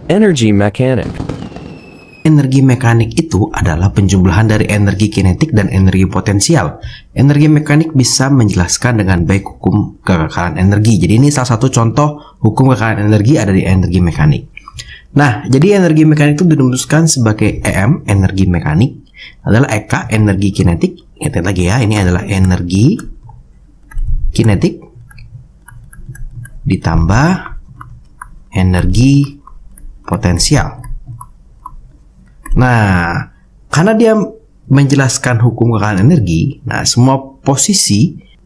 Energy mechanic. Energi mekanik itu adalah penjumlahan dari energi kinetik dan energi potensial. Energi mekanik bisa menjelaskan dengan baik hukum kekekalan energi. Jadi ini salah satu contoh hukum kekekalan energi ada di energi mekanik. Nah, jadi energi mekanik itu dirumuskan sebagai EM, energi mekanik, adalah EK, energi kinetik. Ingat lagi ya, ini adalah energi kinetik ditambah energi potensial. Nah, karena dia menjelaskan hukum kekekalan energi, nah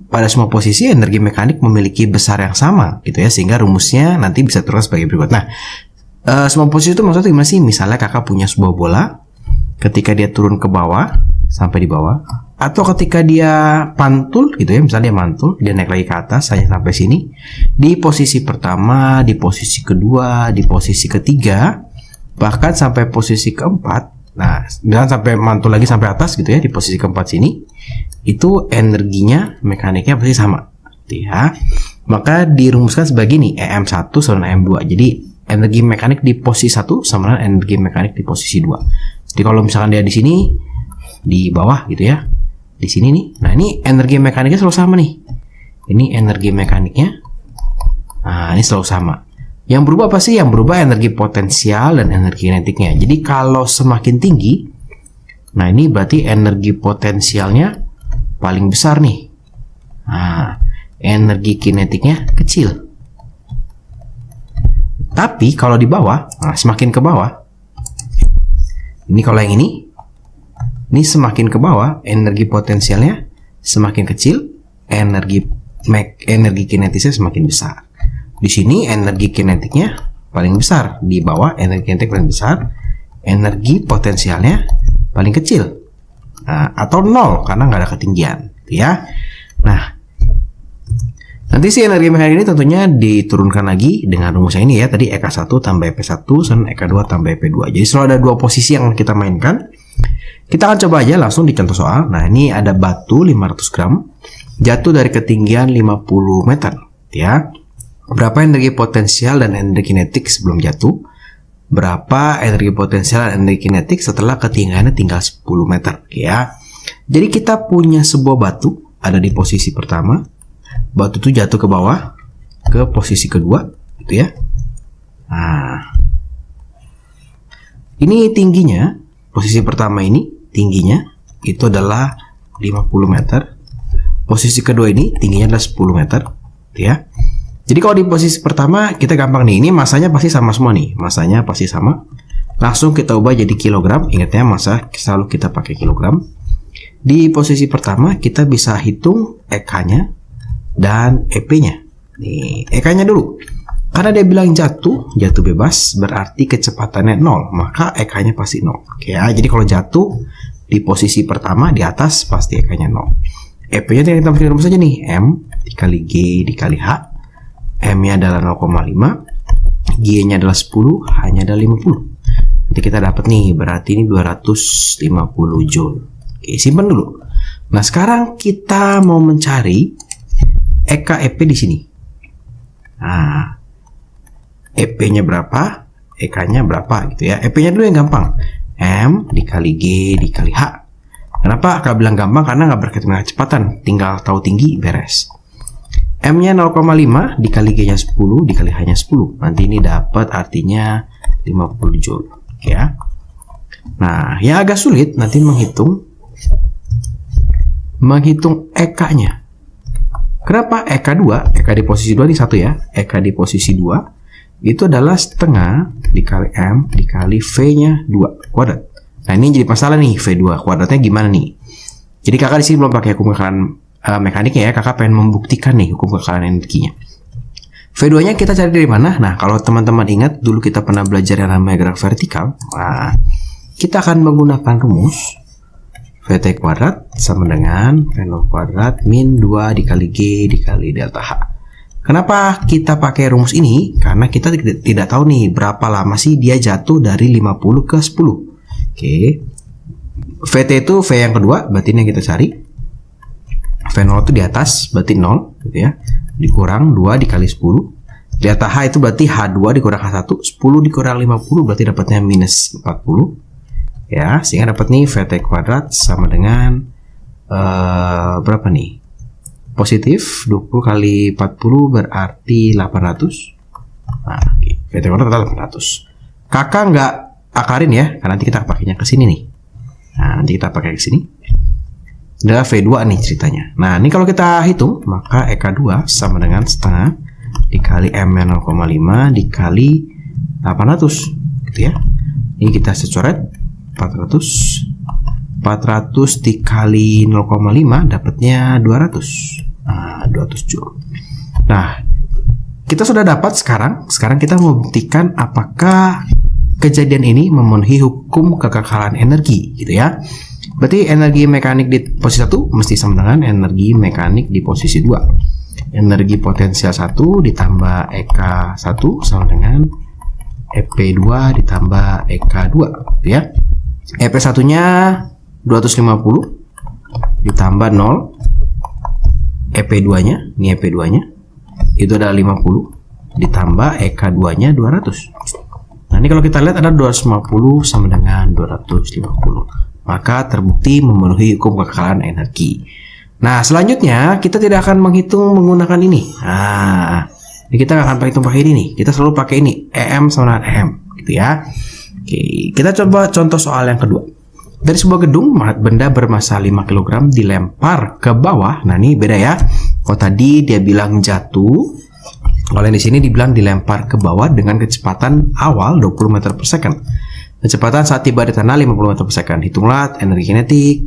pada semua posisi energi mekanik memiliki besar yang sama gitu ya, sehingga rumusnya nanti bisa terus sebagai berikut. Nah, semua posisi itu maksudnya gimana sih? Misalnya kakak punya sebuah bola, ketika dia turun ke bawah sampai di bawah, atau ketika dia pantul gitu ya, misalnya dia mantul, dia naik lagi ke atas hanya sampai sini, di posisi pertama, di posisi kedua, di posisi ketiga, bahkan sampai posisi keempat. Nah, misalnya sampai mantul lagi sampai atas gitu ya, di posisi keempat sini, itu energinya mekaniknya pasti sama gitu ya. Maka dirumuskan sebagai ini, EM1 sama EM2. Jadi energi mekanik di posisi 1 sama dengan energi mekanik di posisi 2. Jadi kalau misalkan dia di sini di bawah gitu ya, di sini nih, nah ini energi mekaniknya selalu sama nih. Ini energi mekaniknya, nah ini selalu sama. Yang berubah apa sih? Yang berubah energi potensial dan energi kinetiknya. Jadi kalau semakin tinggi, nah ini berarti energi potensialnya paling besar nih. Nah, energi kinetiknya kecil. Tapi kalau di bawah, nah semakin ke bawah, ini kalau yang ini semakin ke bawah, energi potensialnya semakin kecil, energi kinetisnya semakin besar. Di sini energi kinetiknya paling besar, di bawah energi kinetik paling besar, energi potensialnya paling kecil, nah, atau 0 karena nggak ada ketinggian, ya. Nah, nanti si energi mekanik ini tentunya diturunkan lagi dengan rumusnya ini ya, tadi EK1 tambah EP1 dan EK2 tambah EP2. Jadi selalu ada dua posisi yang kita mainkan. Kita akan coba aja langsung di contoh soal. Nah, ini ada batu 500 gram jatuh dari ketinggian 50 meter, ya. Berapa energi potensial dan energi kinetik sebelum jatuh? Berapa energi potensial dan energi kinetik setelah ketinggiannya tinggal 10 meter, ya. Jadi kita punya sebuah batu ada di posisi pertama. Batu itu jatuh ke bawah ke posisi kedua, gitu ya. Nah, ini tingginya, posisi pertama ini tingginya itu adalah 50 meter. Posisi kedua ini tingginya adalah 10 meter, gitu ya. Jadi kalau di posisi pertama kita gampang nih, ini masanya pasti sama semua nih, masanya pasti sama. Langsung kita ubah jadi kilogram, ingat ya masa selalu kita pakai kilogram. Di posisi pertama kita bisa hitung EK-nya dan EP-nya. Nih, EK-nya dulu. Karena dia bilang jatuh bebas, berarti kecepatannya 0, maka EK-nya pasti 0. Oke ya, jadi kalau jatuh di posisi pertama di atas pasti EK-nya 0. EP-nya kita pakai rumus aja nih, M dikali G dikali H. M-nya adalah 0,5, G-nya adalah 10, H-nya adalah 50. Nanti kita dapat nih, berarti ini 250 Joule. Oke, simpan dulu. Nah, sekarang kita mau mencari EK EP di sini. Nah, EP-nya berapa? EK-nya berapa gitu ya. EP-nya dulu yang gampang. M dikali G dikali H. Kenapa Kak bilang gampang? Karena nggak berkaitan dengan kecepatan, tinggal tahu tinggi beres. M-nya 0,5 dikali G-nya 10 dikali H-nya 10. Nanti ini dapat artinya 50 Joule, ya. Nah, yang agak sulit nanti menghitung EK-nya. Kenapa EK2? EK di posisi 2 ini 1 ya. EK di posisi 2 itu adalah setengah dikali M dikali V-nya 2 kuadrat. Nah, ini jadi masalah nih, V2 kuadratnya gimana nih? Jadi kakak di sini belum pakai hukum kekekalan mekaniknya ya, kakak pengen membuktikan nih hukum kekekalan energinya. V2-nya kita cari dari mana? Nah, kalau teman-teman ingat dulu kita pernah belajar yang namanya gerak vertikal. Nah, kita akan menggunakan rumus VT kuadrat sama dengan V0 kuadrat min 2 dikali G dikali delta H. Kenapa kita pakai rumus ini? Karena kita tidak tahu nih berapa lama sih dia jatuh dari 50 ke 10. Oke. VT itu V yang kedua, berarti ini yang kita cari. V0 itu di atas, berarti 0 gitu ya. Dikurang 2 dikali 10. Delta H itu berarti H2 dikurang H1, 10 dikurang 50 berarti dapatnya minus 40. Ya, sehingga dapat nih VT kuadrat sama dengan berapa nih? Positif 20 kali 40 berarti 800. Nah, VT kuadrat adalah 800. Kakak nggak akarin ya, karena nanti kita pakainya ke sini nih. Nah, nanti kita pakai ke sini. Adalah V2 nih ceritanya. Nah, ini kalau kita hitung, maka EK2 sama dengan setengah dikali M-nya 0,5 dikali 800 gitu ya. Ini kita coret 400 dikali 0,5 dapatnya 200. Nah, 200 Joule. Nah, kita sudah dapat sekarang kita membuktikan apakah kejadian ini memenuhi hukum kekekalan energi gitu ya. Berarti energi mekanik di posisi 1 mesti sama dengan energi mekanik di posisi 2. Energi potensial 1 ditambah EK1 sama dengan EP2 ditambah EK2 gitu ya. EP1 nya 250 ditambah 0. EP2 nya, ini EP2 nya itu adalah 50 ditambah EK2 nya 200. Nah, ini kalau kita lihat ada 250 sama dengan 250. Maka terbukti memenuhi hukum kekekalan energi. Nah, selanjutnya kita tidak akan menghitung menggunakan ini. Nah, ini kita nggak akan hitung pakai ini nih. Kita selalu pakai ini, EM sama dengan EM, gitu ya. Oke, kita coba contoh soal yang kedua. Dari sebuah gedung, benda bermassa 5 kg dilempar ke bawah. Nah, ini beda ya. Kalau tadi dia bilang jatuh, kalau yang di sini dibilang dilempar ke bawah dengan kecepatan awal 20 meter per second. Kecepatan saat tiba di tanah 50 meter per second. Hitunglah energi kinetik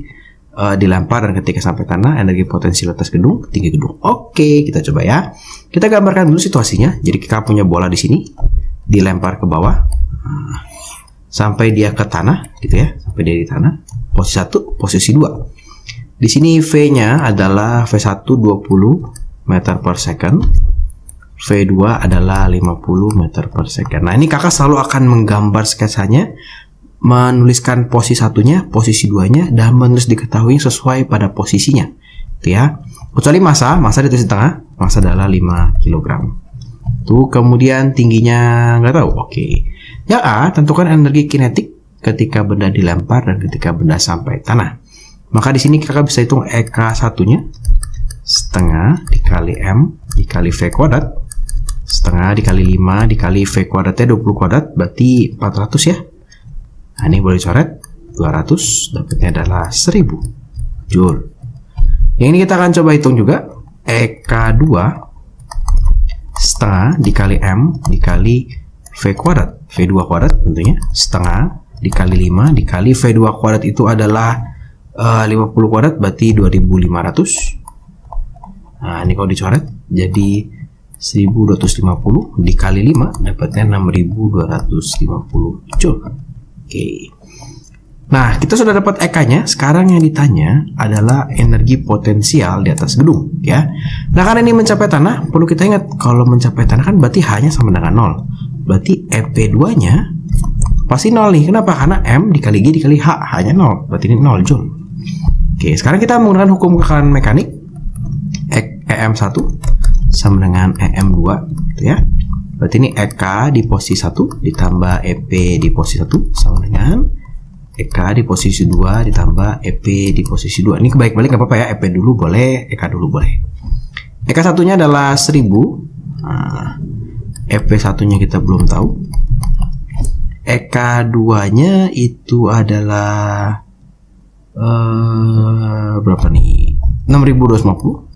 dilempar dan ketika sampai tanah, energi potensial atas gedung, tinggi gedung. Oke, kita coba ya. Kita gambarkan dulu situasinya. Jadi kita punya bola di sini, dilempar ke bawah sampai dia ke tanah, gitu ya. Sampai dia di tanah. Posisi 1, posisi 2. Di sini V-nya adalah V1 20 meter per second. V2 adalah 50 meter per second. Nah, ini kakak selalu akan menggambar sketsanya, menuliskan posisi 1-nya, posisi 2-nya, dan menulis diketahui sesuai pada posisinya. Itu ya. Kecuali massa ditulis di tengah, massa adalah 5 kg. Tuh, kemudian tingginya nggak tahu. Oke. Yang A, tentukan energi kinetik ketika benda dilempar dan ketika benda sampai tanah. Maka di sini kakak bisa hitung EK1-nya setengah dikali M dikali V kuadrat. Setengah dikali 5 dikali V kuadratnya 20 kuadrat berarti 400 ya. Nah, ini boleh coret 200, dapatnya adalah 1000 Joule. Yang ini kita akan coba hitung juga. EK2 setengah dikali M dikali V kuadrat. V2 kuadrat tentunya setengah dikali 5 dikali V2 kuadrat itu adalah 50 kuadrat berarti 2500. Nah, ini kalau dicoret jadi 1250 dikali 5 dapatnya 6250 Joule. Oke. Nah, kita sudah dapat EK-nya. Sekarang yang ditanya adalah energi potensial di atas gedung, ya. Nah, karena ini mencapai tanah, perlu kita ingat kalau mencapai tanah kan berarti H-nya sama dengan 0. Berarti EP2-nya pasti 0 nih. Kenapa? Karena M dikali G dikali H, H-nya 0. Berarti ini 0 Joule. Oke, sekarang kita menggunakan hukum kekekalan mekanik. EM1 sama dengan EM2, gitu ya. Berarti ini EK di posisi 1 ditambah EP di posisi 1 sama dengan EK di posisi 2 ditambah EP di posisi 2. Ini kebalik-balik nggak apa-apa ya. EP dulu boleh, EK dulu boleh. EK satunya adalah 1000. Nah, EP satunya kita belum tahu. EK 2-nya itu adalah berapa nih? 6250.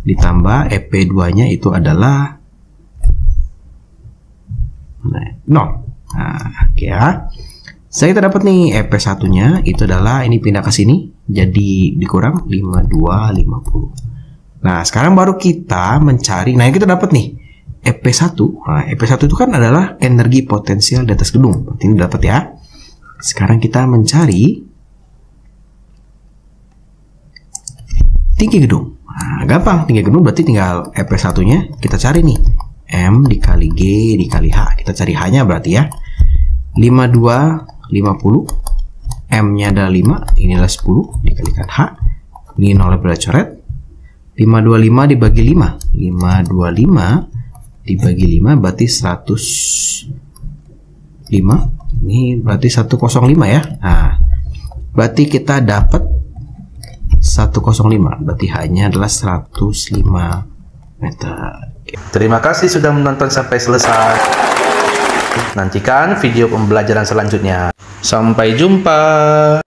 Ditambah EP 2-nya itu adalah 0. Nah, oke ya. Saya kita dapat nih EP satunya itu adalah ini pindah ke sini jadi dikurang 5250. Nah, sekarang baru kita mencari. Nah, yang kita dapat nih EP1. Nah, EP1 itu kan adalah energi potensial di atas gedung. Berarti ini dapat ya. Sekarang kita mencari tinggi gedung. Nah, gampang, tinggi gedung berarti tinggal EP1-nya kita cari nih. M dikali G dikali H. Kita cari H-nya berarti ya. 5250. M-nya adalah 5, ini adalah 10 dikalikan H. Ini 0 boleh coret. 525 dibagi 5. 525 dibagi 5 berarti 105. Ini berarti 105 ya. Nah, berarti kita dapat 105, berarti hanya adalah 105 meter. Terima kasih sudah menonton sampai selesai. Nantikan video pembelajaran selanjutnya. Sampai jumpa.